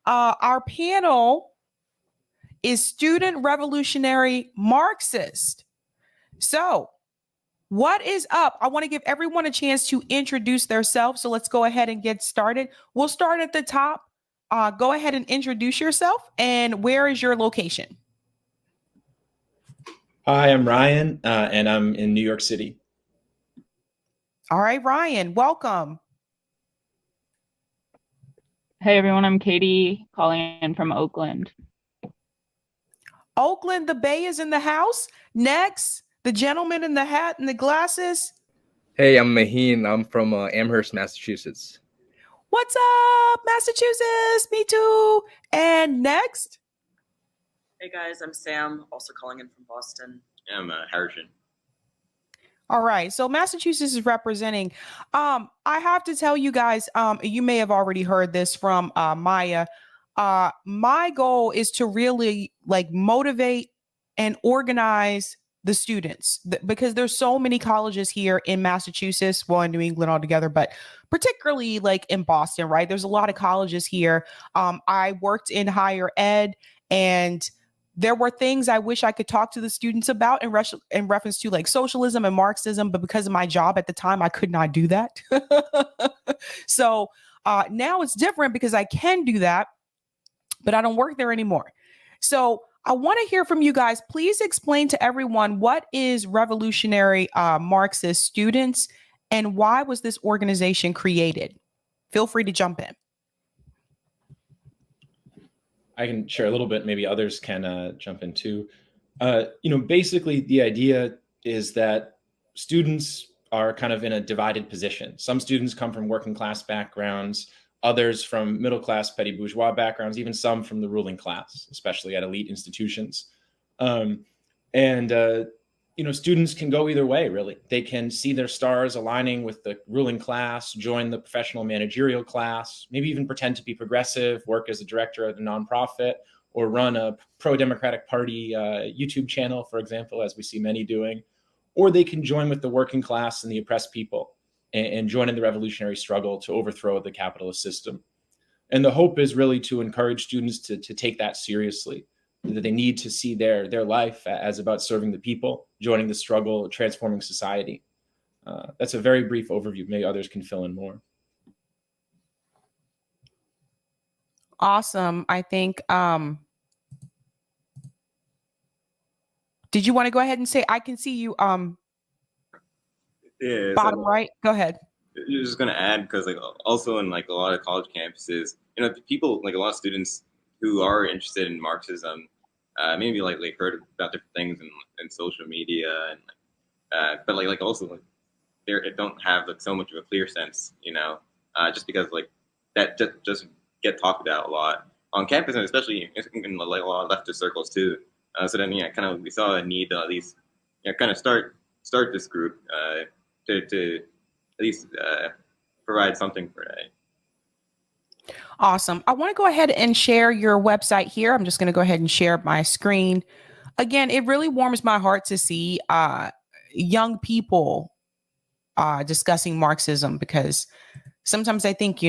Our panel is student revolutionary Marxist. So what is up? I want to give everyone a chance to introduce themselves. So let's go ahead and get started. We'll start at the top. Go ahead and introduce yourself, and where is your location? Hi, I'm Ryan, and I'm in New York City. All right, Ryan, welcome. Hey everyone, I'm Katie calling in from Oakland. Oakland, the Bay is in the house. Next, the gentleman in the hat and the glasses. Hey, I'm Maheen. I'm from Amherst, Massachusetts. What's up, Massachusetts? Me too. And next. Hey guys, I'm Sam, also calling in from Boston. I'm Harrison. All right, so Massachusetts is representing. I have to tell you guys, you may have already heard this from Maya. My goal is to really motivate and organize the students because there's so many colleges here in Massachusetts, well, in New England altogether, but particularly in Boston, right? There's a lot of colleges here. I worked in higher ed, and there were things I wish I could talk to the students about in reference to socialism and Marxism, but because of my job at the time, I could not do that. So now it's different because I can do that, but I don't work there anymore. So I want to hear from you guys. Please explain to everyone, what is Revolutionary Marxist Students and why was this organization created? Feel free to jump in. I can share a little bit, maybe others can jump in too. Basically the idea is that students are kind of in a divided position. Some students come from working class backgrounds, others from middle class, petty bourgeois backgrounds, even some from the ruling class, especially at elite institutions. Students can go either way, really. They can see their stars aligning with the ruling class, join the professional managerial class, maybe even pretend to be progressive, work as a director at a nonprofit, or run a pro-democratic party YouTube channel, for example, as we see many doing. Or they can join with the working class and the oppressed people and join in the revolutionary struggle to overthrow the capitalist system. And the hope is really to encourage students to take that seriously, that they need to see their life as about serving the people, joining the struggle, transforming society. That's a very brief overview. Maybe others can fill in more. Awesome. I think, did you want to go ahead and say, I can see you, yeah, bottom right, go ahead. You're just going to add, because also in a lot of college campuses, people, a lot of students who are interested in Marxism, maybe heard about different things in social media, and but also they don't have so much of a clear sense, just because that just get talked about a lot on campus, and especially in a lot of leftist circles too. So then we saw a need to at least start this group to at least provide something for that. Awesome. I want to go ahead and share your website here. I'm just going to go ahead and share my screen. Again, it really warms my heart to see young people discussing Marxism, because sometimes I think,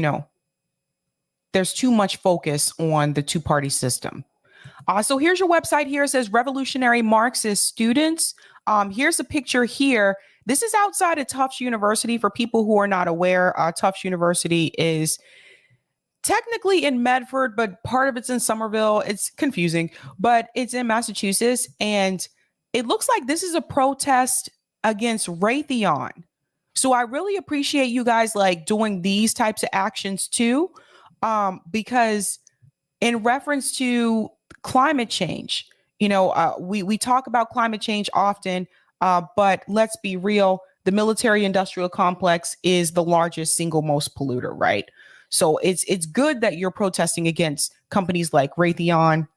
there's too much focus on the two-party system. So here's your website here. It says Revolutionary Marxist Students. Here's a picture here. This is outside of Tufts University. For people who are not aware, Tufts University is technically in Medford, but part of it's in Somerville. It's confusing, but it's in Massachusetts. And it looks like this is a protest against Raytheon. So I really appreciate you guys doing these types of actions too, because in reference to climate change, we talk about climate change often, but let's be real. The military industrial complex is the largest single most polluter, right? So it's good that you're protesting against companies like Raytheon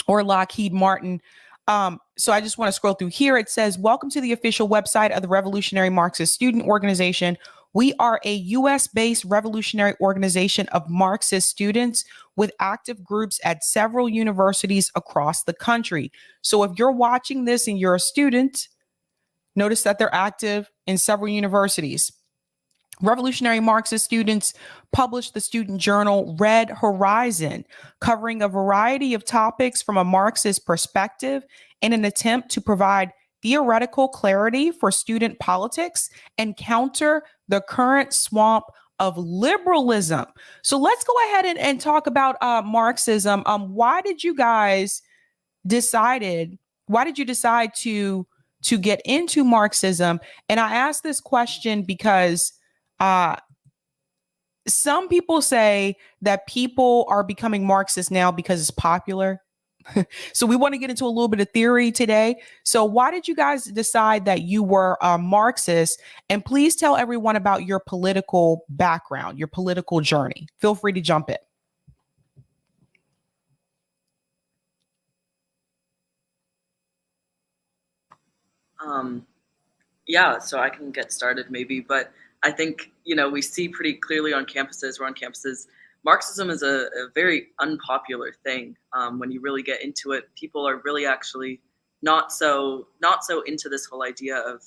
or Lockheed Martin. So I just want to scroll through here. It says, welcome to the official website of the Revolutionary Marxist Student Organization. We are a US-based revolutionary organization of Marxist students with active groups at several universities across the country. So if you're watching this and you're a student, notice that they're active in several universities. Revolutionary Marxist students published the student journal Red Horizon, covering a variety of topics from a Marxist perspective in an attempt to provide theoretical clarity for student politics and counter the current swamp of liberalism. So let's go ahead and talk about Marxism. Why did you decide to get into Marxism? And I ask this question because some people say that people are becoming Marxist now because it's popular. So we want to get into a little bit of theory today. So why did you guys decide that you were a Marxist? And please tell everyone about your political background, your political journey. Feel free to jump in. Yeah, so I can get started maybe, but I think, we see pretty clearly on campuses, Marxism is a very unpopular thing. When you really get into it, people are really actually not so into this whole idea of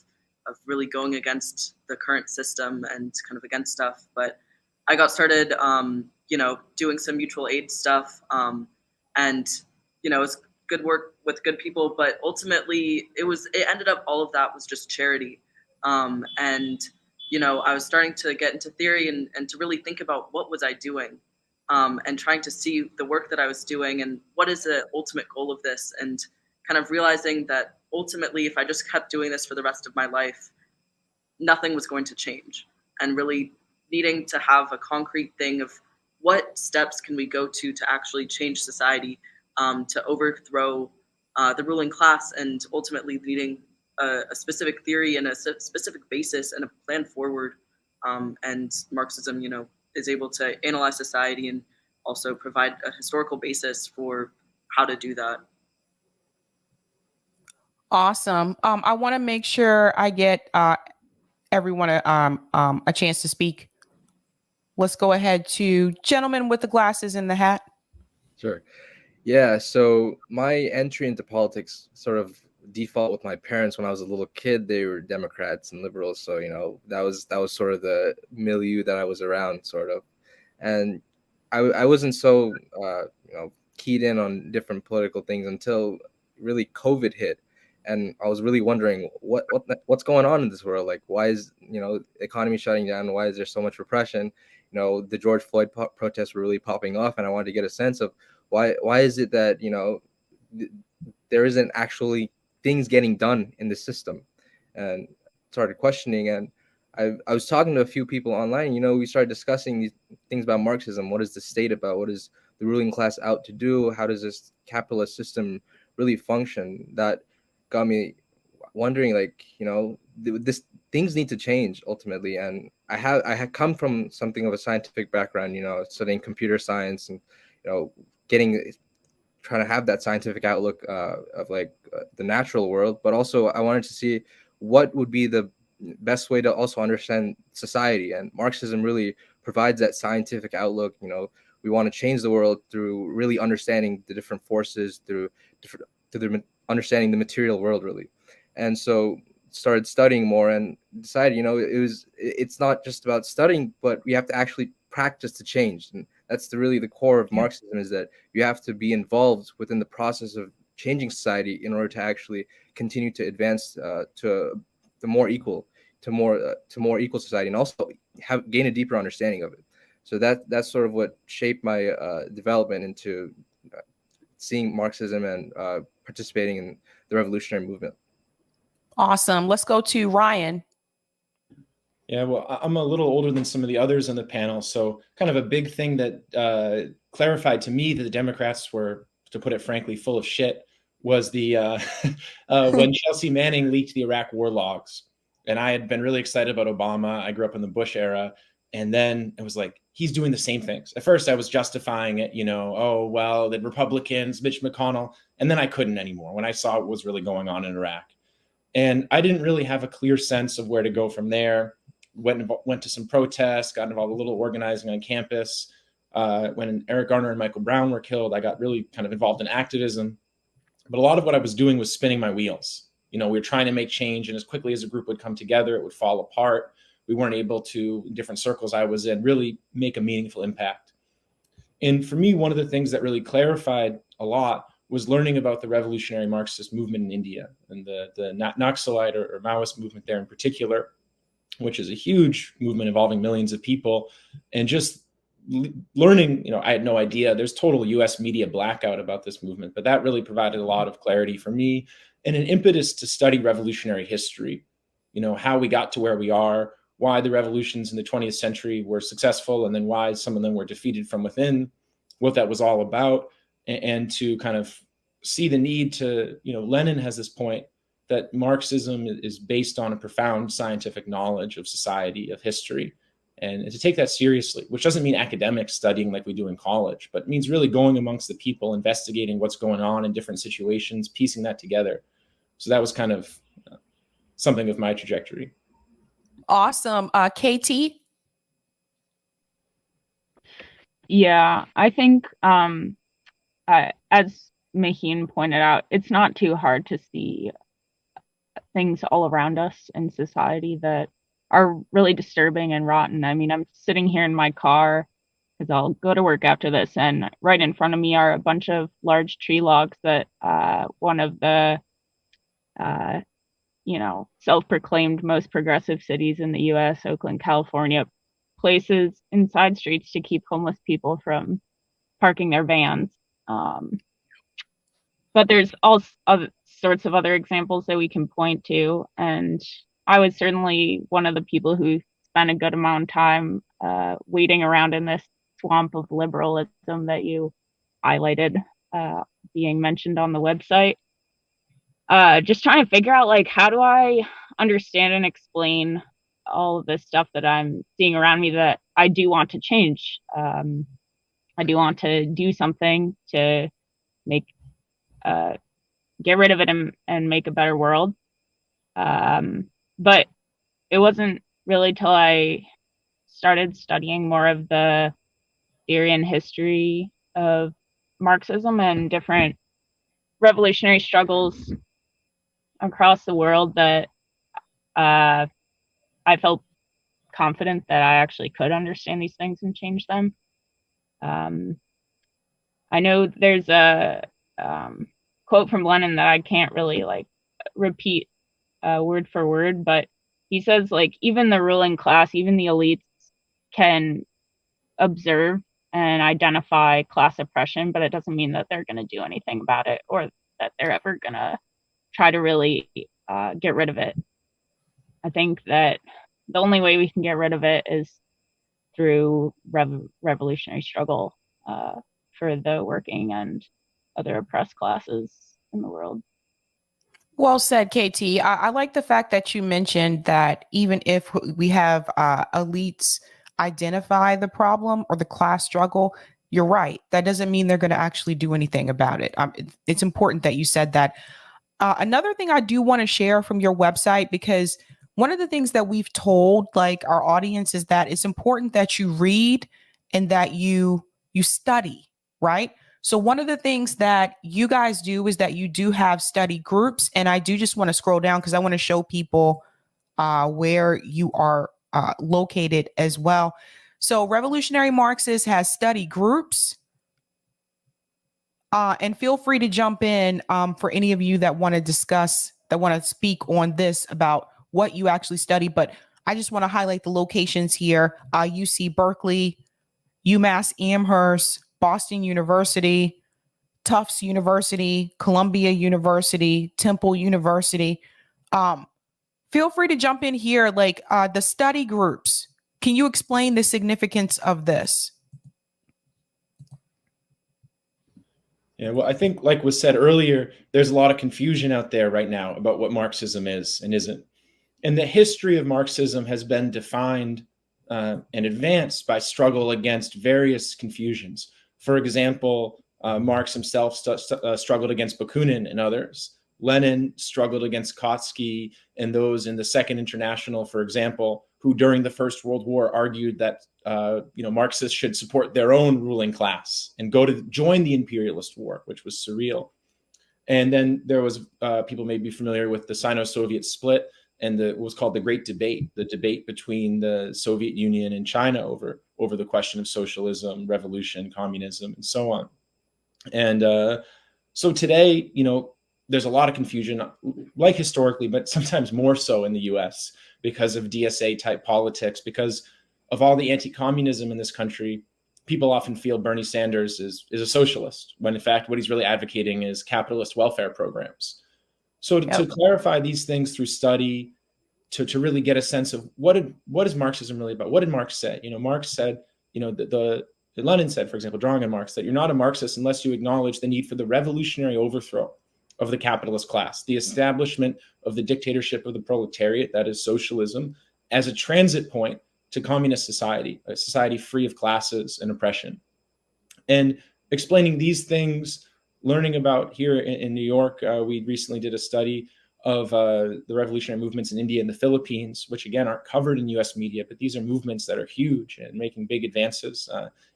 really going against the current system and kind of against stuff. But I got started, doing some mutual aid stuff, and it's good work with good people. But ultimately, it ended up all of that was just charity, and I was starting to get into theory and to really think about what was I doing, and trying to see the work that I was doing and what is the ultimate goal of this, and kind of realizing that ultimately, if I just kept doing this for the rest of my life, nothing was going to change, and really needing to have a concrete thing of what steps can we go to actually change society, to overthrow the ruling class, and ultimately leading a specific theory and a specific basis and a plan forward. And Marxism, is able to analyze society and also provide a historical basis for how to do that. Awesome. I want to make sure I get everyone a chance to speak. Let's go ahead to gentleman with the glasses and the hat. Sure. Yeah, so my entry into politics sort of default with my parents. When I was a little kid, they were Democrats and liberals, so that was sort of the milieu that I was around, sort of. And I wasn't so keyed in on different political things until really COVID hit, and I was really wondering what's going on in this world. Like, why is the economy shutting down? Why is there so much repression? The George Floyd protests were really popping off, and I wanted to get a sense of why is it that there isn't actually things getting done in the system, and started questioning. And I was talking to a few people online. We started discussing these things about Marxism. What is the state about? What is the ruling class out to do? How does this capitalist system really function? That got me wondering, like, this things need to change ultimately. And I had come from something of a scientific background, studying computer science and trying to have that scientific outlook of the natural world, but also I wanted to see what would be the best way to also understand society. And Marxism really provides that scientific outlook. We want to change the world through really understanding the different forces, through understanding the material world, really. And so started studying more and decided, it's not just about studying, but we have to actually practice to change. And that's really the core of Marxism, is that you have to be involved within the process of changing society in order to actually continue to advance to the more equal society, and also gain a deeper understanding of it. So that's sort of what shaped my development into seeing Marxism and participating in the revolutionary movement. Awesome. Let's go to Ryan. Yeah, well, I'm a little older than some of the others on the panel, so kind of a big thing that clarified to me that the Democrats were, to put it frankly, full of shit was the when Chelsea Manning leaked the Iraq war logs. And I had been really excited about Obama. I grew up in the Bush era. And then it was like, he's doing the same things. At first, I was justifying it, oh, well, the Republicans, Mitch McConnell. And then I couldn't anymore when I saw what was really going on in Iraq. And I didn't really have a clear sense of where to go from there. Went to some protests, got involved a little organizing on campus. When Eric Garner and Michael Brown were killed, I got really kind of involved in activism. But a lot of what I was doing was spinning my wheels. We were trying to make change, and as quickly as a group would come together, it would fall apart. we weren't able to, in different circles I was in, really make a meaningful impact. And for me, one of the things that really clarified a lot was learning about the revolutionary Marxist movement in India and the Naxalite or Maoist movement there in particular, which is a huge movement involving millions of people. And just learning, I had no idea. There's total US media blackout about this movement, but that really provided a lot of clarity for me and an impetus to study revolutionary history, how we got to where we are, why the revolutions in the 20th century were successful, and then why some of them were defeated from within, what that was all about, and to kind of see the need to, Lenin has this point that Marxism is based on a profound scientific knowledge of society, of history, and to take that seriously, which doesn't mean academic studying like we do in college, but means really going amongst the people, investigating what's going on in different situations, piecing that together. So that was kind of something of my trajectory. Awesome. KT? Yeah, I think as Maheen pointed out, it's not too hard to see things all around us in society that are really disturbing and rotten. I mean, I'm sitting here in my car because I'll go to work after this, and right in front of me are a bunch of large tree logs that one of the self-proclaimed most progressive cities in the US, Oakland, California, places in side streets to keep homeless people from parking their vans. But there's all sorts of other examples that we can point to. And I was certainly one of the people who spent a good amount of time wading around in this swamp of liberalism that you highlighted being mentioned on the website. Just trying to figure out, how do I understand and explain all of this stuff that I'm seeing around me that I do want to change. I do want to do something to get rid of it and make a better world. But it wasn't really till I started studying more of the theory and history of Marxism and different revolutionary struggles across the world that I felt confident that I actually could understand these things and change them. I know there's a quote from Lenin that I can't really repeat word for word, but he says even the ruling class, even the elites can observe and identify class oppression, but it doesn't mean that they're going to do anything about it or that they're ever going to try to really get rid of it. I think that the only way we can get rid of it is through revolutionary struggle for the working and other oppressed classes in the world. Well said, KT. I like the fact that you mentioned that even if we have elites identify the problem or the class struggle, you're right. That doesn't mean they're going to actually do anything about it. It's important that you said that. Another thing I do want to share from your website, because one of the things that we've told our audience is that it's important that you read and that you study, right? So one of the things that you guys do is that you do have study groups. And I do just want to scroll down because I want to show people where you are located as well. So Revolutionary Marxist has study groups. And feel free to jump in for any of you that want to discuss, that want to speak on this about what you actually study. But I just want to highlight the locations here. UC Berkeley, UMass Amherst, Boston University, Tufts University, Columbia University, Temple University. Feel free to jump in here, the study groups. Can you explain the significance of this? Yeah, well, I think, like was said earlier, there's a lot of confusion out there right now about what Marxism is and isn't. And the history of Marxism has been defined and advanced by struggle against various confusions. For example, Marx himself struggled against Bakunin and others. Lenin struggled against Kautsky and those in the Second International, for example, who during the First World War argued that Marxists should support their own ruling class and join the imperialist war, which was surreal. And then there was people may be familiar with the Sino-Soviet split. and what was called the Great Debate, the debate between the Soviet Union and China over the question of socialism, revolution, communism, and so on. And so today, there's a lot of confusion, like historically, but sometimes more so in the US because of DSA type politics, because of all the anti-communism in this country. People often feel Bernie Sanders is a socialist, when in fact what he's really advocating is capitalist welfare programs. So to clarify these things through study, to really get a sense of what is Marxism really about? What did Marx say? Marx said, Lenin said, for example, drawing on Marx, that you're not a Marxist unless you acknowledge the need for the revolutionary overthrow of the capitalist class, the establishment of the dictatorship of the proletariat, that is socialism, as a transit point to communist society, a society free of classes and oppression. And explaining these things, learning about here in New York, we recently did a study of the revolutionary movements in India and the Philippines, which again aren't covered in US media, but these are movements that are huge and making big advances.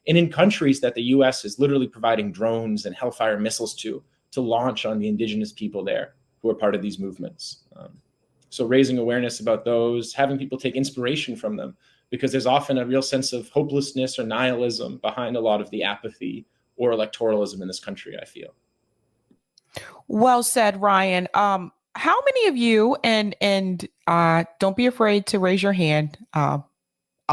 And in countries that the US is literally providing drones and Hellfire missiles to launch on the indigenous people there who are part of these movements. So raising awareness about those, having people take inspiration from them, because there's often a real sense of hopelessness or nihilism behind a lot of the apathy or electoralism in this country, I feel. Well said, Ryan. How many of you, and don't be afraid to raise your hand. A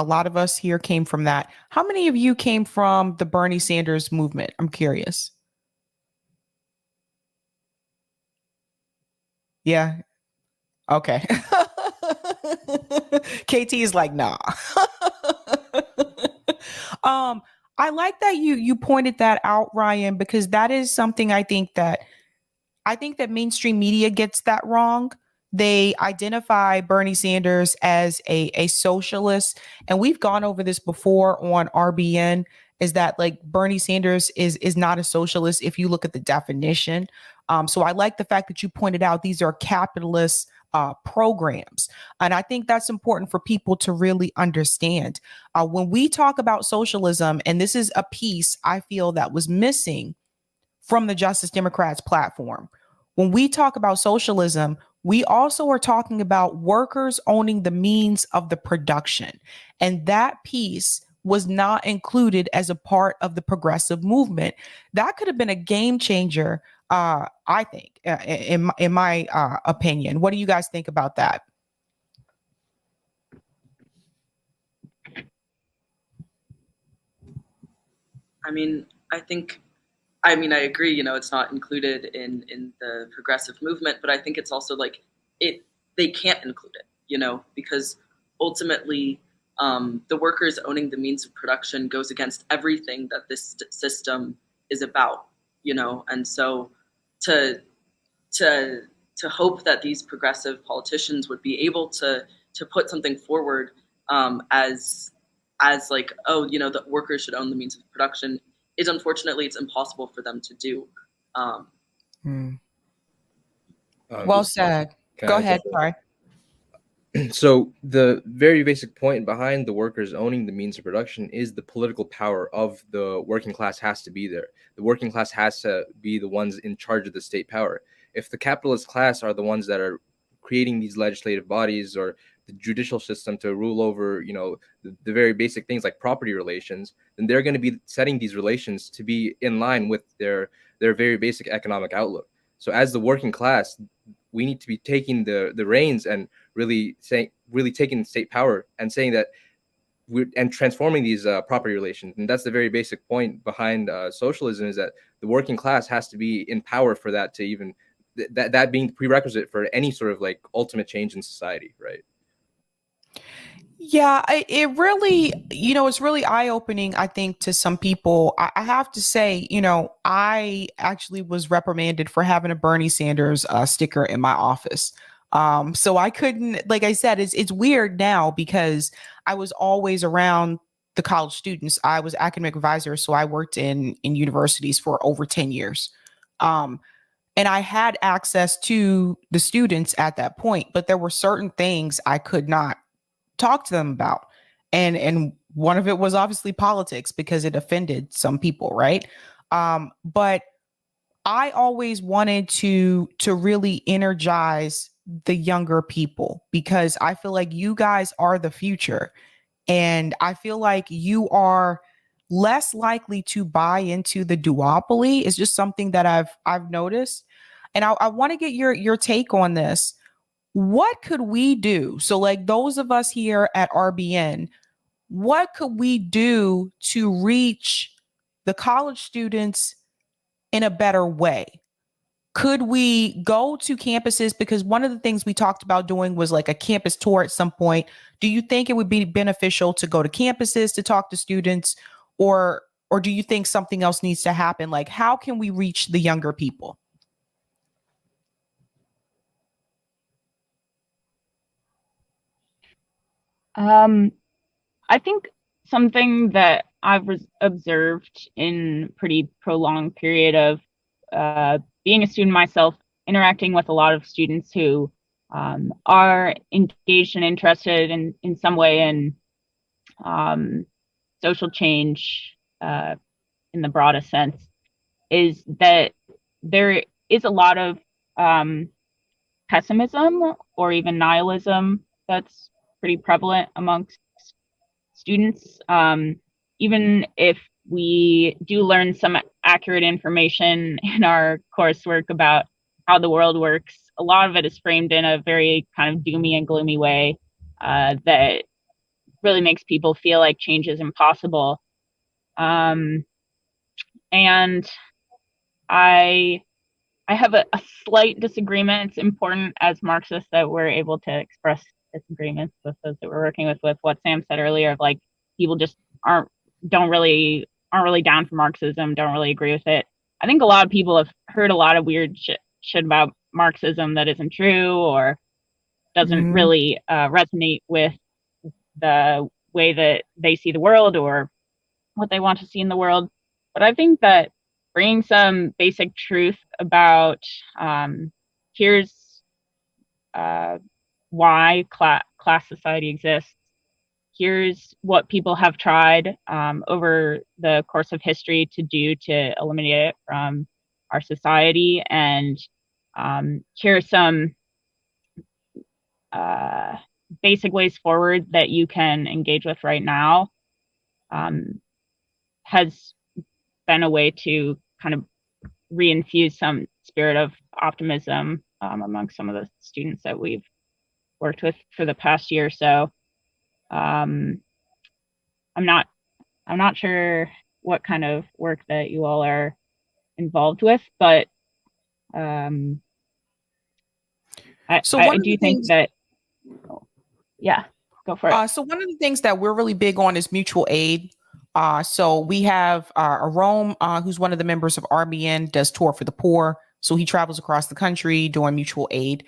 lot of us here came from that. How many of you came from the Bernie Sanders movement? I'm curious. Yeah. Okay. KT is like, nah. I like that you pointed that out, Ryan, because that is something I think that mainstream media gets that wrong. They identify Bernie Sanders as a socialist, and we've gone over this before on RBN. Is that like Bernie Sanders is not a socialist if you look at the definition. So I like the fact that you pointed out these are capitalist programs. And I think that's important for people to really understand. When we talk about socialism, and this is a piece I feel that was missing from the Justice Democrats platform. When we talk about socialism, we also are talking about workers owning the means of the production. And that piece was not included as a part of the progressive movement. That could have been a game changer, I think, in my opinion. What do you guys think about that? I agree, it's not included in the progressive movement, but I think it's also like they can't include it, because ultimately the workers owning the means of production goes against everything that this system is about, and so to hope that these progressive politicians would be able to put something forward as like, the workers should own the means of production, is unfortunately it's impossible for them to do. Well said. Go ahead. Sorry. So the very basic point behind the workers owning the means of production is the political power of the working class has to be there. The working class has to be the ones in charge of the state power. If the capitalist class are the ones that are creating these legislative bodies or the judicial system to rule over, the very basic things like property relations, then they're going to be setting these relations to be in line with their very basic economic outlook. So as the working class, we need to be taking the reins and really taking state power and saying that and transforming these property relations. And that's the very basic point behind socialism, is that the working class has to be in power for that to even that being the prerequisite for any sort of like ultimate change in society, right? Yeah, it really, it's really eye-opening, I think, to some people. I have to say, I actually was reprimanded for having a Bernie Sanders sticker in my office. So I couldn't, like I said, it's weird now because I was always around the college students. I was academic advisor, so I worked in universities for over 10 years. And I had access to the students at that point, but there were certain things I could not talk to them about. And one of it was obviously politics because it offended some people, right? But I always wanted to really energize the younger people, because I feel like you guys are the future. And I feel like you are less likely to buy into the duopoly. It's just something that I've noticed. And I want to get your take on this. What could we do? So like those of us here at RBN, what could we do to reach the college students in a better way? Could we go to campuses? Because one of the things we talked about doing was like a campus tour at some point. Do you think it would be beneficial to go to campuses to talk to students, or do you think something else needs to happen? Like, how can we reach the younger people? I think something that I've observed in pretty prolonged period of being a student myself, interacting with a lot of students who are engaged and interested in some way in social change in the broadest sense, is that there is a lot of pessimism or even nihilism that's pretty prevalent amongst students. Even if we do learn some accurate information in our coursework about how the world works, a lot of it is framed in a very kind of doomy and gloomy way that really makes people feel like change is impossible. And I have a slight disagreement. It's important as Marxists that we're able to express disagreements with those that we're working with what Sam said earlier, of like people just aren't really down for Marxism, don't really agree with it. I think a lot of people have heard a lot of weird shit about Marxism that isn't true or doesn't really resonate with the way that they see the world or what they want to see in the world. But I think that bringing some basic truth about here's why class society exists. Here's what people have tried over the course of history to do to eliminate it from our society. And here are some basic ways forward that you can engage with right now, has been a way to kind of reinfuse some spirit of optimism among some of the students that we've worked with for the past year or so. I'm not sure what kind of work that you all are involved with, but I do think that, yeah, go for it. So one of the things that we're really big on is mutual aid. So we have Rome, who's one of the members of RBN, does Tour for the Poor. So he travels across the country doing mutual aid,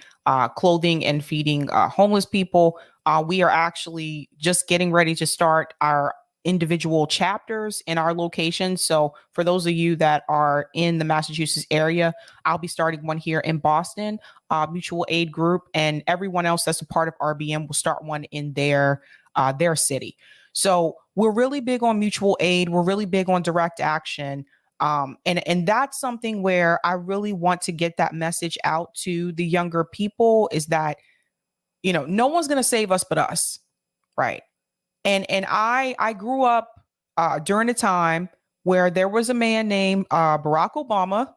clothing and feeding homeless people. We are actually just getting ready to start our individual chapters in our location. So for those of you that are in the Massachusetts area, I'll be starting one here in Boston, mutual aid group, and everyone else that's a part of RBN will start one in their city. So we're really big on mutual aid. We're really big on direct action. And that's something where I really want to get that message out to the younger people, is that, you know, no one's going to save us but us. Right. And I grew up during a time where there was a man named Barack Obama.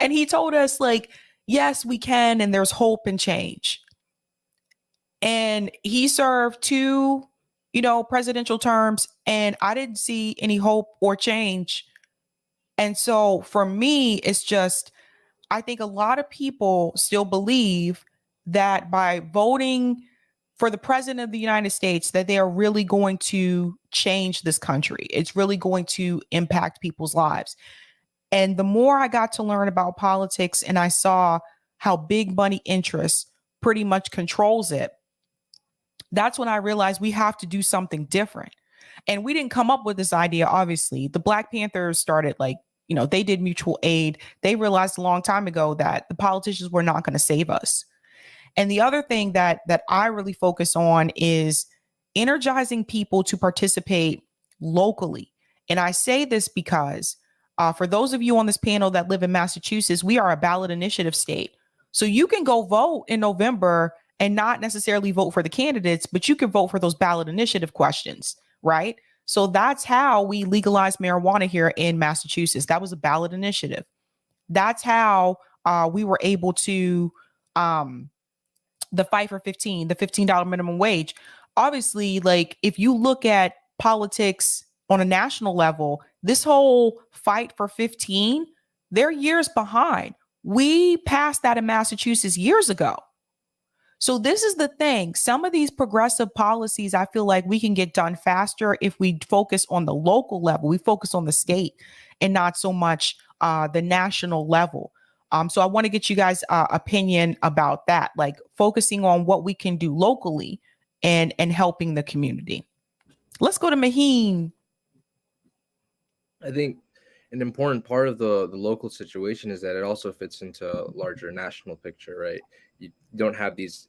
And he told us, like, yes, we can. And there's hope and change. And he served 2, presidential terms, and I didn't see any hope or change. And so for me, it's just, I think a lot of people still believe that by voting for the president of the United States, that they are really going to change this country. It's really going to impact people's lives. And the more I got to learn about politics and I saw how big money interests pretty much controls it, that's when I realized we have to do something different. And we didn't come up with this idea, obviously. The Black Panthers started, they did mutual aid. They realized a long time ago that the politicians were not going to save us. And the other thing that I really focus on is energizing people to participate locally. And I say this because for those of you on this panel that live in Massachusetts, we are a ballot initiative state. So you can go vote in November and not necessarily vote for the candidates, but you can vote for those ballot initiative questions, right? So that's how we legalized marijuana here in Massachusetts. That was a ballot initiative. That's how we were able to the fight for 15, the $15 minimum wage. Obviously, like if you look at politics on a national level, this whole fight for 15, they're years behind. We passed that in Massachusetts years ago. So this is the thing. Some of these progressive policies, I feel like we can get done faster if we focus on the local level. We focus on the state and not so much the national level. So I want to get you guys' opinion about that, like focusing on what we can do locally and helping the community. Let's go to Maheen. I think an important part of the local situation is that it also fits into a larger national picture, right? You don't have these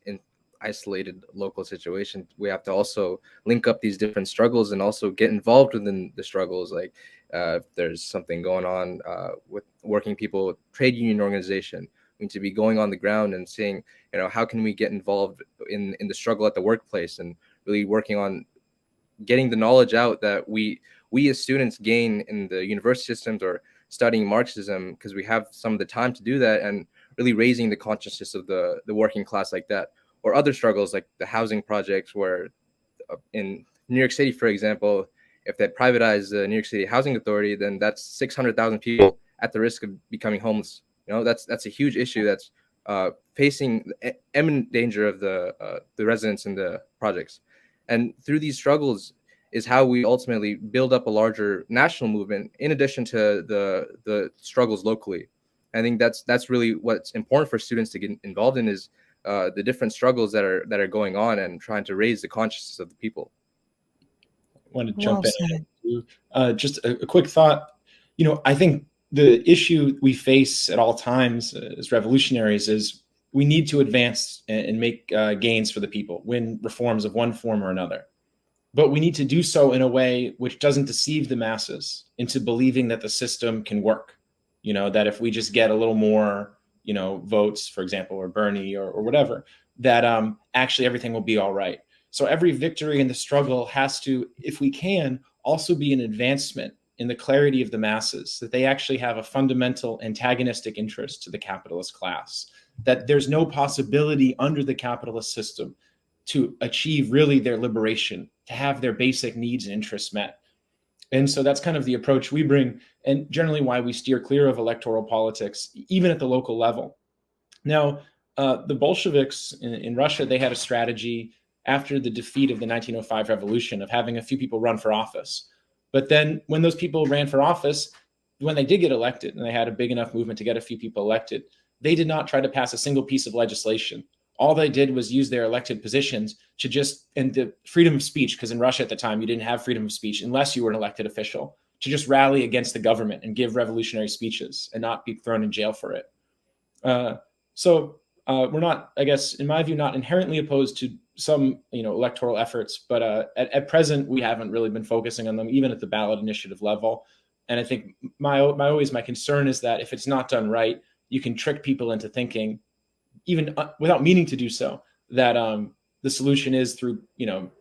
isolated local situations. We have to also link up these different struggles and also get involved within the struggles. Like if there's something going on with working people, trade union organization, we need to be going on the ground and saying, you know, how can we get involved in the struggle at the workplace, and really working on getting the knowledge out that we as students gain in the university systems or studying Marxism, because we have some of the time to do that, and really raising the consciousness of the working class like that. Or other struggles like the housing projects, where in New York City, for example, if they privatize the New York City Housing Authority, then that's 600,000 people at the risk of becoming homeless. You know, that's a huge issue that's facing the imminent danger of the residents in the projects. And through these struggles is how we ultimately build up a larger national movement, in addition to the struggles locally. I think that's really what's important for students to get involved in, is the different struggles that are going on, and trying to raise the consciousness of the people. I want to jump in. Just a quick thought. You know, I think the issue we face at all times as revolutionaries is we need to advance and make gains for the people, win reforms of one form or another. But we need to do so in a way which doesn't deceive the masses into believing that the system can work. You know, that if we just get a little more, you know, votes, for example, or Bernie or whatever, that actually everything will be all right. So every victory in the struggle has to, if we can, also be an advancement in the clarity of the masses, that they actually have a fundamental antagonistic interest to the capitalist class, that there's no possibility under the capitalist system to achieve really their liberation, to have their basic needs and interests met. And so that's kind of the approach we bring, and generally why we steer clear of electoral politics, even at the local level. Now, the Bolsheviks in Russia, they had a strategy after the defeat of the 1905 revolution of having a few people run for office. But then when those people ran for office, when they did get elected, and they had a big enough movement to get a few people elected, they did not try to pass a single piece of legislation. All they did was use their elected positions to just, and the freedom of speech, because in Russia at the time, you didn't have freedom of speech unless you were an elected official, to just rally against the government and give revolutionary speeches and not be thrown in jail for it. We're not, I guess, in my view, not inherently opposed to some, you know, electoral efforts, but at present, we haven't really been focusing on them, even at the ballot initiative level. And I think my concern is that if it's not done right, you can trick people into thinking, even without meaning to do so, that the solution is through, you know,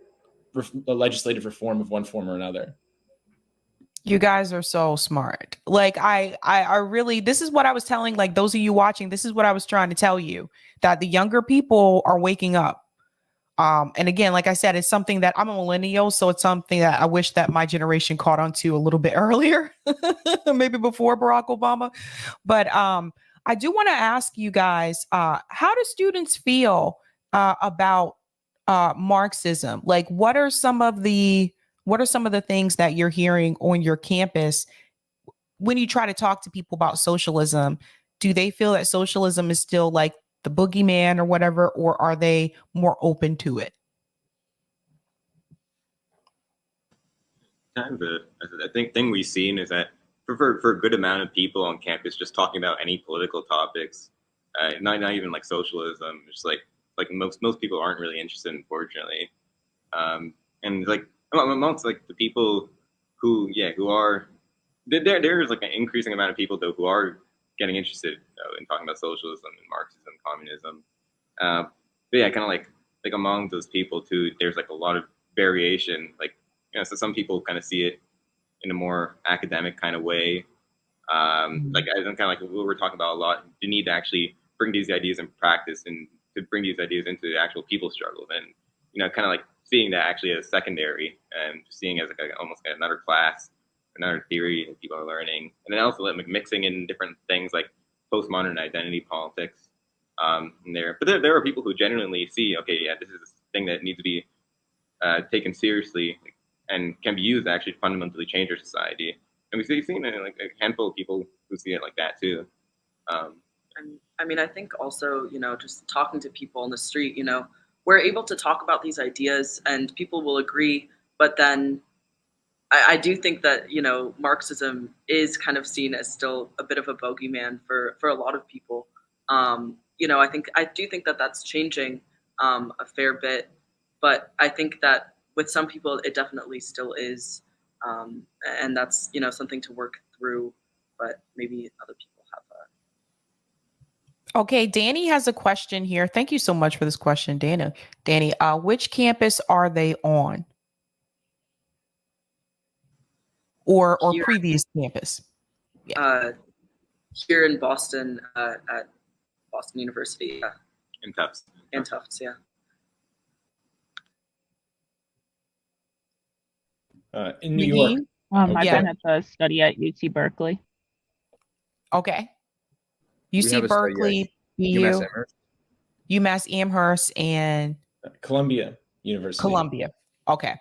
a legislative reform of one form or another. You guys are so smart. Like I really, this is what I was telling, like those of you watching, this is what I was trying to tell you, that the younger people are waking up. And again, like I said, it's something that I'm a millennial, so it's something that I wish that my generation caught on to a little bit earlier, maybe before Barack Obama. But I do want to ask you guys, how do students feel about Marxism? Like, what are some of the things that you're hearing on your campus when you try to talk to people about socialism? Do they feel that socialism is still like the boogeyman or whatever, or are they more open to it? Kind of I think thing we've seen is that for a good amount of people on campus, just talking about any political topics, not even like socialism, just like most people aren't really interested, unfortunately. And like amongst like the people who are there's like an increasing amount of people though who are getting interested in talking about socialism and Marxism, communism. But yeah, kind of like among those people too, there's like a lot of variation. Like, so some people kind of see it in a more academic kind of way. Like I kind of like what we're talking about a lot. You need to actually bring these ideas in practice and to bring these ideas into the actual people struggle. And kind of like seeing that actually as secondary and seeing it as like almost like another class, another theory that people are learning, and then also like mixing in different things like postmodern identity politics. But there are people who genuinely see, okay, yeah, this is a thing that needs to be taken seriously and can be used to actually fundamentally change our society. And we've seen like a handful of people who see it like that too. I mean, I think also, just talking to people on the street, we're able to talk about these ideas and people will agree. But then I do think that, Marxism is kind of seen as still a bit of a bogeyman for a lot of people. I do think that that's changing a fair bit. But I think that with some people, it definitely still is. And that's, something to work through. But maybe other people have Okay, Danny has a question here. Thank you so much for this question, Danny. Danny, which campus are they on? Or Here. previous campus? Yeah. Here in Boston at Boston University. Yeah. And Tufts. And Tufts, yeah. In New York. I've been at the study at UC Berkeley. Okay. UC Berkeley, UMass Amherst, and Columbia University. Columbia. Okay.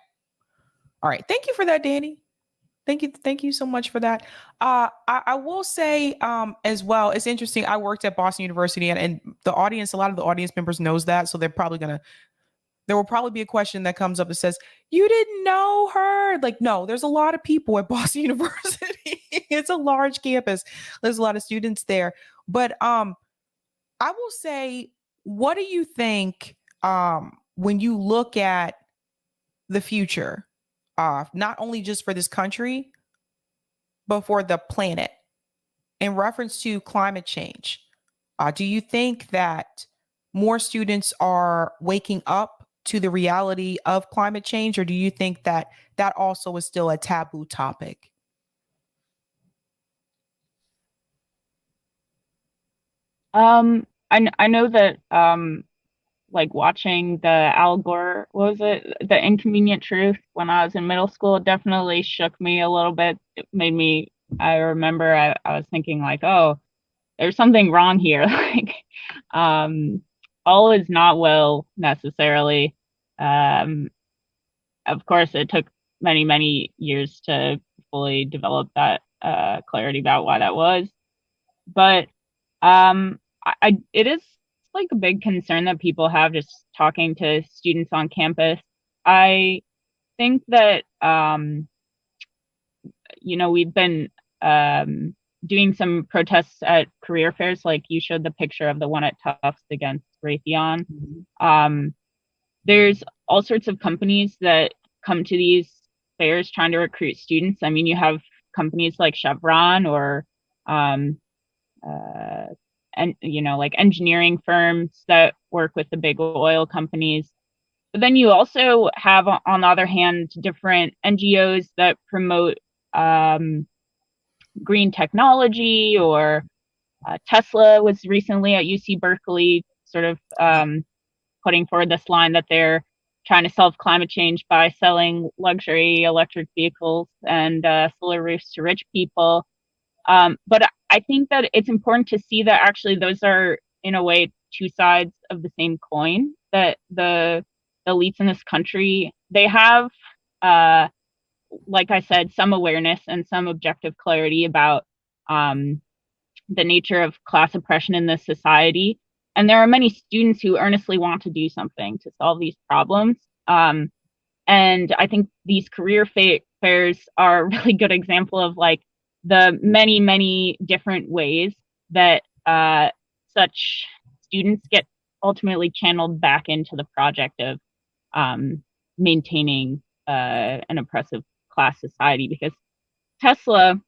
All right. Thank you for that, Danny. Thank you so much for that. I will say as well, it's interesting. I worked at Boston University and the audience, a lot of the audience members knows that. So there will probably be a question that comes up that says, you didn't know her. Like, no, there's a lot of people at Boston University. It's a large campus. There's a lot of students there. But I will say, what do you think when you look at the future, not only just for this country, but for the planet in reference to climate change? Do you think that more students are waking up to the reality of climate change, or do you think that that also is still a taboo topic? I know that like watching the Al Gore, what was it, The Inconvenient Truth, when I was in middle school, it definitely shook me a little bit. It made me, I remember I was thinking like, oh, there's something wrong here. Like, all is not well necessarily. Of course, it took many, many years to fully develop that clarity about why that was. But it is like a big concern that people have just talking to students on campus. I think that we've been doing some protests at career fairs, like you showed the picture of the one at Tufts against Raytheon. There's all sorts of companies that come to these fairs trying to recruit students. I mean, you have companies like Chevron or and like engineering firms that work with the big oil companies. But then you also have, on the other hand, different NGOs that promote green technology, or Tesla was recently at UC Berkeley sort of putting forward this line that they're trying to solve climate change by selling luxury electric vehicles and solar roofs to rich people. But I think that it's important to see that actually those are, in a way, two sides of the same coin, that the elites in this country, they have, like I said, some awareness and some objective clarity about the nature of class oppression in this society. And there are many students who earnestly want to do something to solve these problems. And I think these career fairs are a really good example of like the many, many different ways that such students get ultimately channeled back into the project of maintaining an oppressive class society. Because Tesla,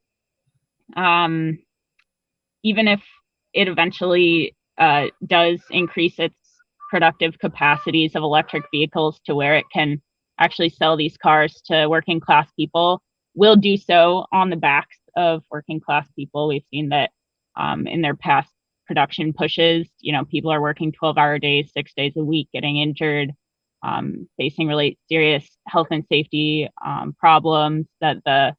even if it eventually does increase its productive capacities of electric vehicles to where it can actually sell these cars to working class people, will do so on the backs of working class people. We've seen that in their past production pushes, people are working 12-hour days, 6 days a week, getting injured, facing really serious health and safety problems, that the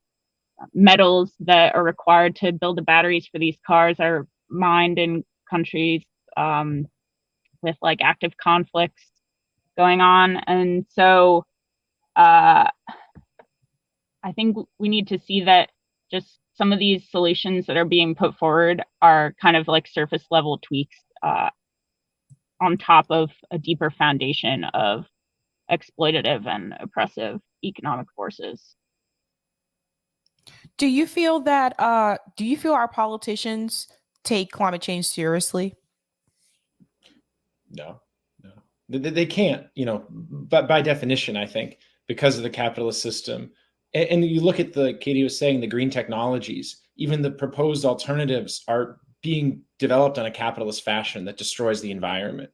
metals that are required to build the batteries for these cars are mined in countries with like active conflicts going on. And so I think we need to see that just some of these solutions that are being put forward are kind of like surface level tweaks on top of a deeper foundation of exploitative and oppressive economic forces. Do you feel that our politicians take climate change seriously? No. They can't, but by definition, I think, because of the capitalist system. And you look at Katie was saying, the green technologies, even the proposed alternatives are being developed in a capitalist fashion that destroys the environment.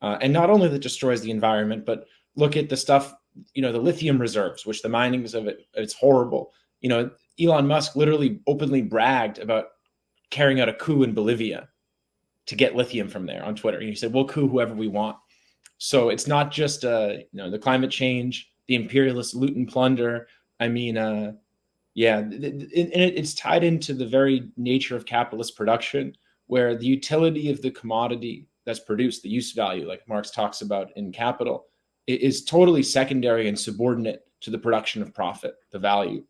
And not only that destroys the environment, but look at the stuff, the lithium reserves, which the minings of it's horrible. Elon Musk literally openly bragged about carrying out a coup in Bolivia to get lithium from there on Twitter. And he said, we'll coup whoever we want. So it's not just, the climate change, the imperialist loot and plunder. I mean, it's tied into the very nature of capitalist production, where the utility of the commodity that's produced, the use value, like Marx talks about in Capital, is totally secondary and subordinate to the production of profit, the value.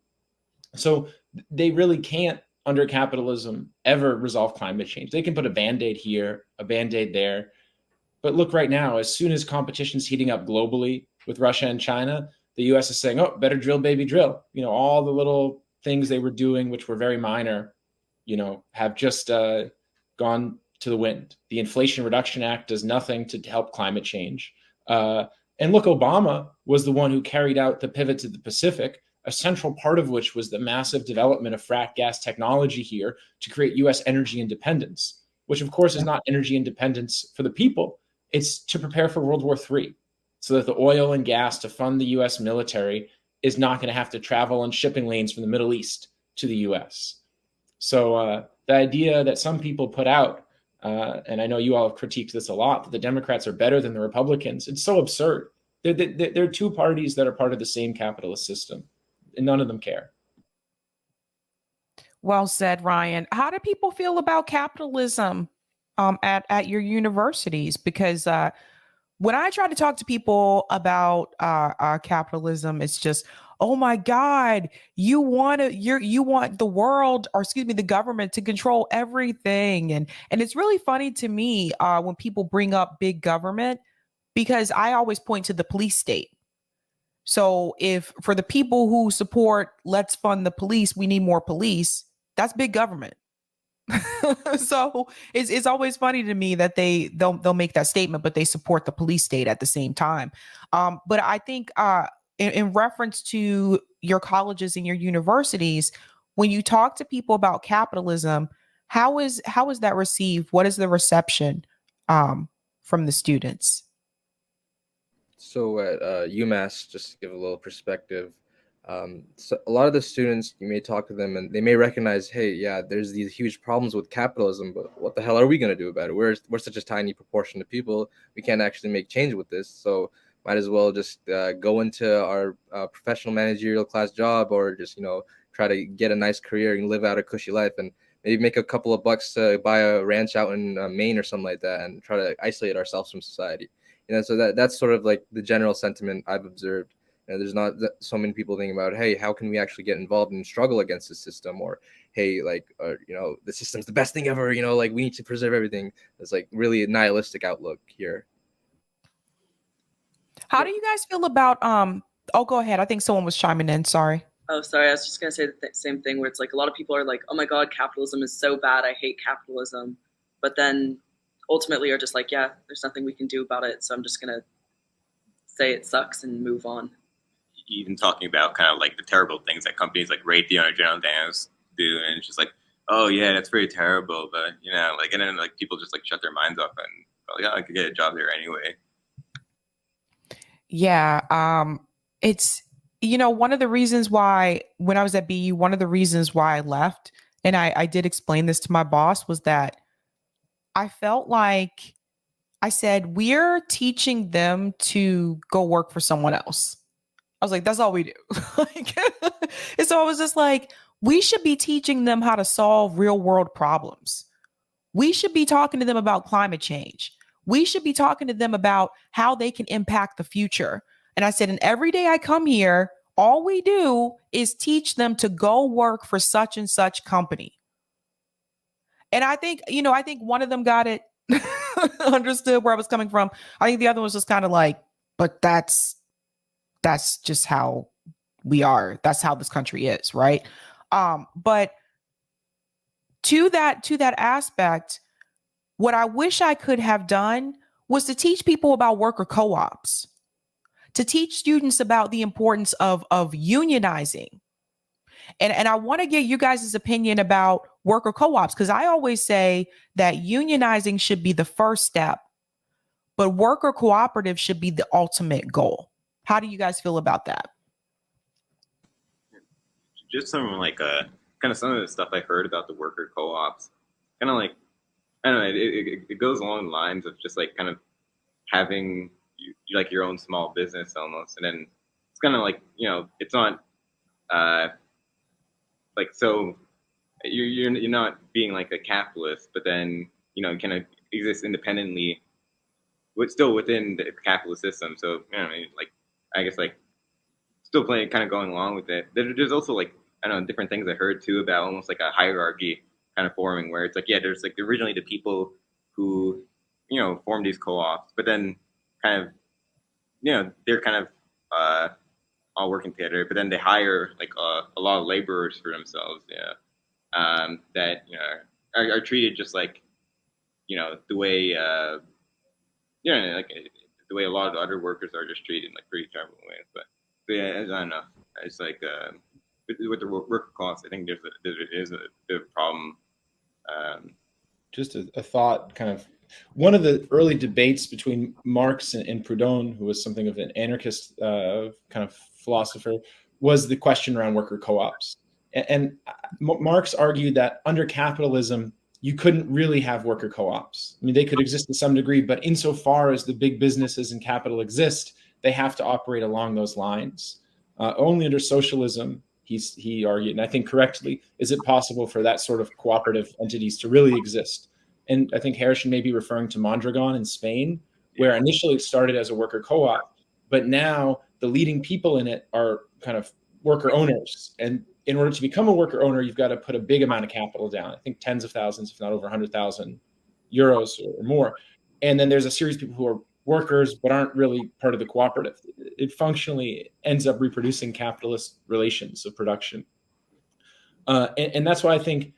So they really can't, under capitalism, ever resolve climate change. They can put a Band-Aid here, a Band-Aid there. But look right now, as soon as competition's heating up globally with Russia and China, the US is saying, oh, better drill, baby, drill. All the little things they were doing, which were very minor, have just gone to the wind. The Inflation Reduction Act does nothing to help climate change. And look, Obama was the one who carried out the pivot to the Pacific, a central part of which was the massive development of frack gas technology here to create US energy independence, which of course is not energy independence for the people. It's to prepare for World War III, so that the oil and gas to fund the US military is not going to have to travel on shipping lanes from the Middle East to the US. So the idea that some people put out, and I know you all have critiqued this a lot, that the Democrats are better than the Republicans, it's so absurd. They're two parties that are part of the same capitalist system, and none of them care. Well said, Ryan. How do people feel about capitalism at your universities? Because when I try to talk to people about capitalism, it's just, oh my God, you want the world, or excuse me, the government to control everything. And it's really funny to me when people bring up big government, because I always point to the police state. So if for the people who support, let's fund the police, we need more police, that's big government. So it's always funny to me that they'll make that statement, but they support the police state at the same time. But I think in reference to your colleges and your universities, when you talk to people about capitalism, how is that received? What is the reception from the students? So at UMass, just to give a little perspective, so a lot of the students, you may talk to them and they may recognize, hey, yeah, there's these huge problems with capitalism, but what the hell are we going to do about it? We're such a tiny proportion of people. We can't actually make change with this. So might as well just go into our professional managerial class job, or just, try to get a nice career and live out a cushy life, and maybe make a couple of bucks to buy a ranch out in Maine or something like that, and try to isolate ourselves from society. So that's sort of like the general sentiment I've observed. There's not so many people thinking about, hey, how can we actually get involved and struggle against the system? Or, hey, the system's the best thing ever, we need to preserve everything. It's like really a nihilistic outlook here. How do you guys feel about, oh, go ahead. I think someone was chiming in. Sorry. Oh, sorry. I was just going to say the same thing, where it's like a lot of people are like, oh my God, capitalism is so bad. I hate capitalism. But then ultimately are just like, yeah, there's nothing we can do about it. So I'm just going to say it sucks and move on. Even talking about kind of like the terrible things that companies like Raytheon or General Dynamics do, and it's just like, oh yeah, that's pretty terrible. But you know, like, and then like people just like shut their minds off and oh yeah, I could get a job there anyway. Yeah, it's one of the reasons why when I was at BU, one of the reasons why I left, and I did explain this to my boss, was that I felt like I said, we're teaching them to go work for someone else. I was like, that's all we do. Like, and so I was just like, we should be teaching them how to solve real world problems. We should be talking to them about climate change. We should be talking to them about how they can impact the future. And I said, and every day I come here, all we do is teach them to go work for such and such company. And I think one of them got it, understood where I was coming from. I think the other one was just kind of like, but that's just how we are. That's how this country is, right? But to that aspect, what I wish I could have done was to teach people about worker co-ops, to teach students about the importance of unionizing. And I want to get you guys' opinion about worker co-ops, because I always say that unionizing should be the first step, but worker cooperative should be the ultimate goal. How do you guys feel about that? Just some like kind of some of the stuff I heard about the worker co-ops, kind of like I don't know, it goes along the lines of just like kind of having like your own small business almost, and then it's kind of like it's not like so you're not being like a capitalist, but then kind of exist independently, but still within the capitalist system. So like I guess like still playing kind of going along with it. There's also like I don't know different things I heard too about almost like a hierarchy kind of forming where it's like there's like originally the people who form these co-ops, but then kind of they're kind of all working together, but then they hire like a lot of laborers for themselves, that are treated just like the way like the way a lot of the other workers are just treated, like pretty terrible ways. But yeah, I don't know. It's like with the worker costs, I think there is a bit of a problem. Just a thought, kind of one of the early debates between Marx and Proudhon, who was something of an anarchist kind of philosopher, was the question around worker co-ops. And Marx argued that under capitalism, you couldn't really have worker co-ops. I mean, they could exist to some degree, but insofar as the big businesses and capital exist, they have to operate along those lines. Only under socialism, he argued, and I think correctly, is it possible for that sort of cooperative entities to really exist. And I think Harrison may be referring to Mondragon in Spain, where initially it started as a worker co-op, but now the leading people in it are kind of worker owners. And in order to become a worker owner, you've got to put a big amount of capital down. I think tens of thousands, if not over 100,000 euros or more. And then there's a series of people who are workers but aren't really part of the cooperative. It functionally ends up reproducing capitalist relations of production. And that's why I think,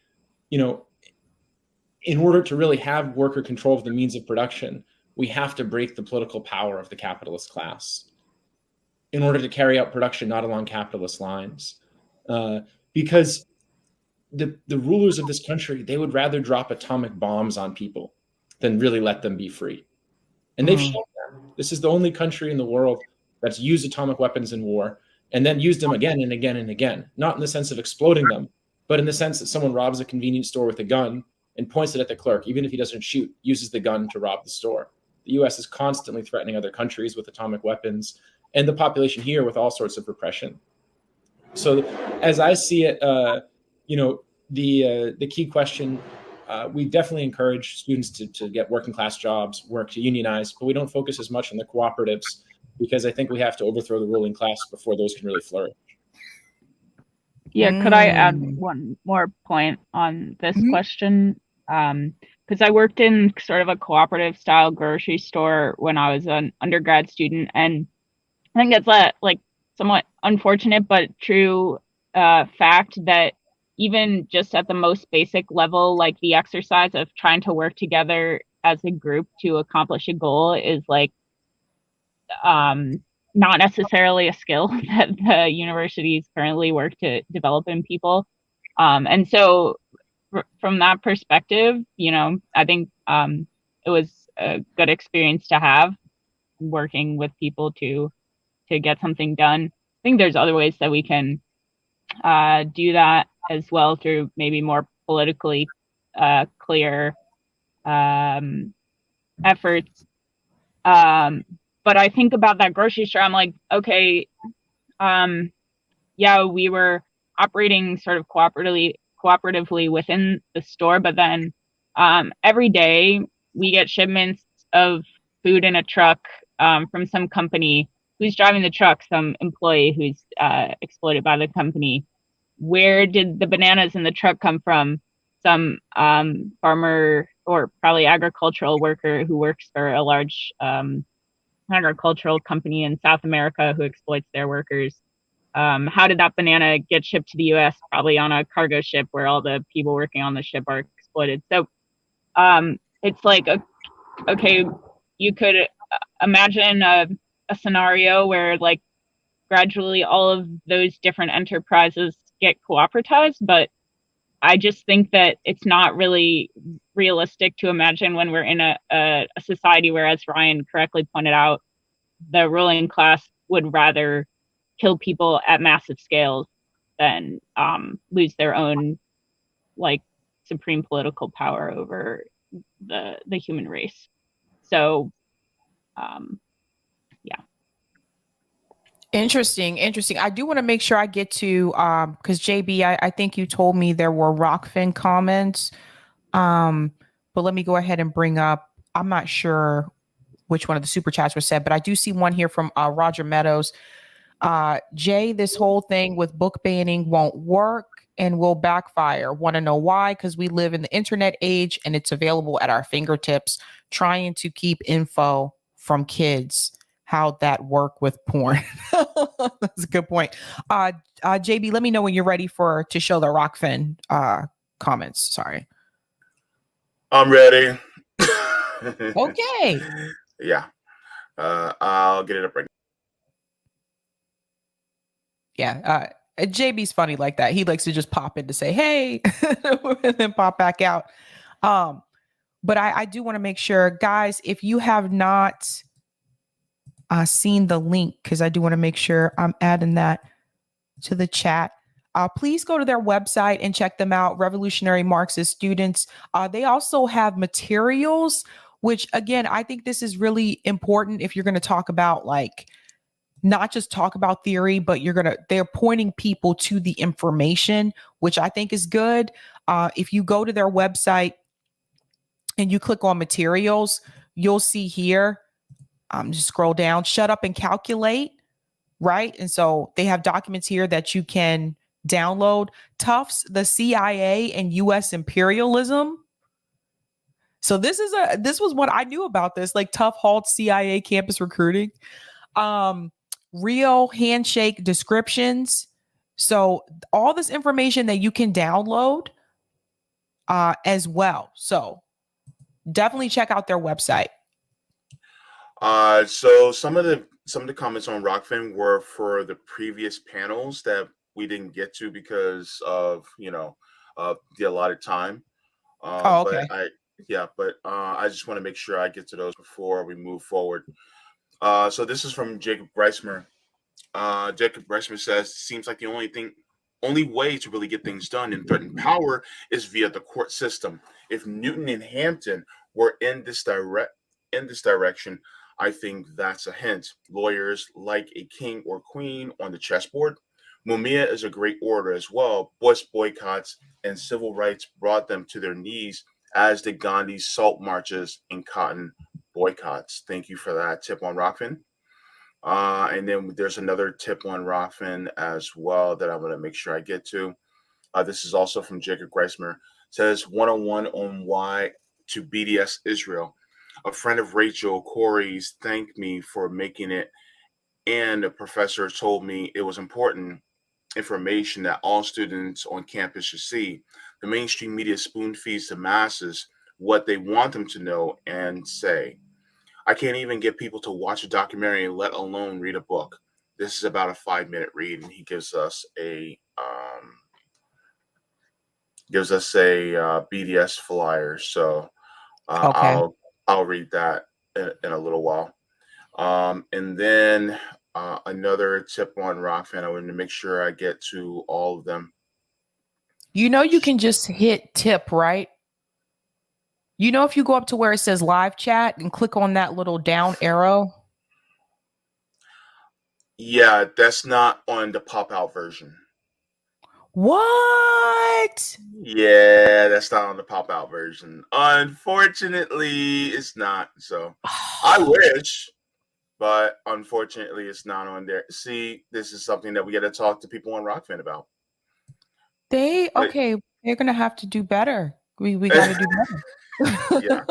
in order to really have worker control of the means of production, we have to break the political power of the capitalist class in order to carry out production not along capitalist lines. Because the rulers of this country, they would rather drop atomic bombs on people than really let them be free. And they've shown that. This is the only country in the world that's used atomic weapons in war and then used them again and again and again, not in the sense of exploding them, but in the sense that someone robs a convenience store with a gun and points it at the clerk, even if he doesn't shoot, uses the gun to rob the store. The US is constantly threatening other countries with atomic weapons and the population here with all sorts of repression. So as I see it, the key question, we definitely encourage students to get working class jobs, work to unionize, but we don't focus as much on the cooperatives because I think we have to overthrow the ruling class before those can really flourish. Yeah, could I add one more point on this question? Because I worked in sort of a cooperative style grocery store when I was an undergrad student, and I think that's a like somewhat unfortunate but true fact that even just at the most basic level, like the exercise of trying to work together as a group to accomplish a goal is like not necessarily a skill that the universities currently work to develop in people. And so from that perspective, I think it was a good experience to have, working with people to get something done. I think there's other ways that we can do that as well, through maybe more politically clear efforts. But I think about that grocery store, I'm like, okay, yeah, we were operating sort of cooperatively within the store, but then every day we get shipments of food in a truck from some company. Who's driving the truck? Some employee who's exploited by the company. Where did the bananas in the truck come from? Some farmer or probably agricultural worker who works for a large agricultural company in South America who exploits their workers. How did that banana get shipped to the US? Probably on a cargo ship where all the people working on the ship are exploited. So it's like, okay, you could imagine a scenario where like gradually all of those different enterprises get cooperatized, but I just think that it's not really realistic to imagine when we're in a society where, as Ryan correctly pointed out, the ruling class would rather kill people at massive scales than lose their own like supreme political power over the human race. So yeah. Interesting. I do want to make sure I get to because JB, I think you told me there were Rockfin comments. But let me go ahead and bring up, I'm not sure which one of the super chats was said, but I do see one here from Roger Meadows. Jay, this whole thing with book banning won't work and will backfire. Want to know why? Because we live in the internet age and it's available at our fingertips. Trying to keep info from kids. How'd that work with porn? That's a good point. JB, let me know when you're ready to show the Rockfin comments. Sorry. I'm ready. Okay. Yeah. I'll get it up right Yeah. JB's funny like that. He likes to just pop in to say, hey, and then pop back out. But I do want to make sure, guys, if you have not seen the link, because I do want to make sure I'm adding that to the chat. Please go to their website and check them out, Revolutionary Marxist Students. They also have materials, which again, I think this is really important if you're going to talk about not just talk about theory, but they're pointing people to the information, which I think is good. If you go to their website and you click on materials, you'll see here, just scroll down, shut up and calculate, right? And so they have documents here that you can download. Tufts, the CIA and US imperialism. So this was what I knew about this, like tough halt CIA campus recruiting. Real handshake descriptions. So all this information that you can download as well. So definitely check out their website. So some of the comments on Rockfin were for the previous panels that we didn't get to because of the allotted time. Okay. But I just want to make sure I get to those before we move forward. So this is from Jacob Breismer. Jacob Breismer says, seems like the only way to really get things done and threaten power is via the court system. If Newton and Hampton were in this direction, I think that's a hint. Lawyers like a king or queen on the chessboard. Mumia is a great orator as well. Bush boycotts and civil rights brought them to their knees, as did Gandhi's salt marches and cotton boycotts. Thank you for that tip on Rockfin. And then there's another tip on Rockfin as well that I'm going to make sure I get to. This is also from Jacob Greismer. Says 101 on why to BDS Israel. A friend of Rachel Corey's thanked me for making it, and a professor told me it was important information that all students on campus should see. The mainstream media spoon feeds the masses what they want them to know and say. I can't even get people to watch a documentary, let alone read a book. This is about a 5-minute read, and he gives us a gives us a BDS flyer. So Okay. I'll read that in a little while. And then another tip on Rockfin. I wanted to make sure I get to all of them. You know, you can just hit tip, right? You know, if you go up to where it says live chat and click on that little down arrow. Yeah, that's not on the pop out version. What? Yeah, that's not on the pop out version. Unfortunately, it's not. So I wish, but unfortunately, it's not on there. See, this is something that we got to talk to people on Rockfin about. But, Okay, they're gonna have to do better. We got to do better. yeah.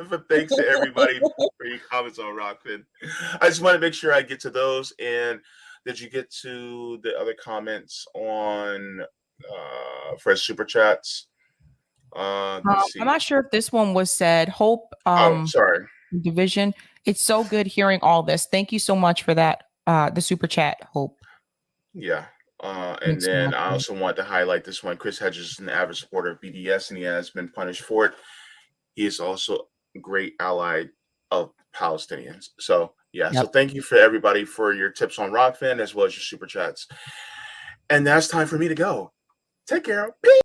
But thanks to everybody for your comments on Rockfin. I just want to make sure I get to those. And did you get to the other comments on fresh super chats? Let me see. I'm not sure if this one was said. Hope Oh, sorry. division. It's so good hearing all this. Thank you so much for that. The super chat, Hope. Yeah. And Thanks so then much. I also want to highlight this one. Chris Hedges is an avid supporter of BDS, and he has been punished for it. He is also a great ally of Palestinians. So, yeah. Yep. So thank you for everybody for your tips on Rockfin as well as your super chats. And that's time for me to go. Take care. Peace.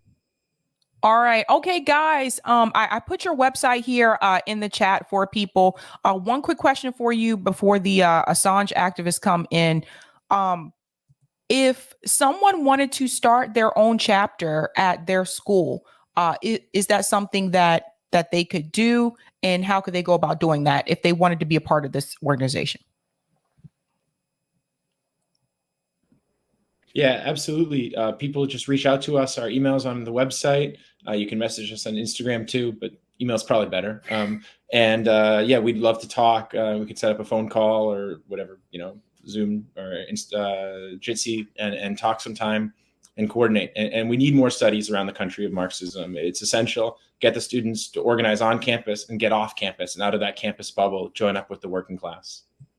All right. Okay, guys. I put your website here in the chat for people. One quick question for you before the Assange activists come in. If someone wanted to start their own chapter at their school, is that something that they could do? And how could they go about doing that if they wanted to be a part of this organization? Yeah, absolutely. People just reach out to us. Our email's on the website. You can message us on Instagram too, but email's probably better. Yeah, we'd love to talk. We could set up a phone call or whatever, Zoom or Jitsi and talk sometime and coordinate. And we need more studies around the country of Marxism. It's essential. Get the students to organize on campus and get off campus and out of that campus bubble, join up with the working class.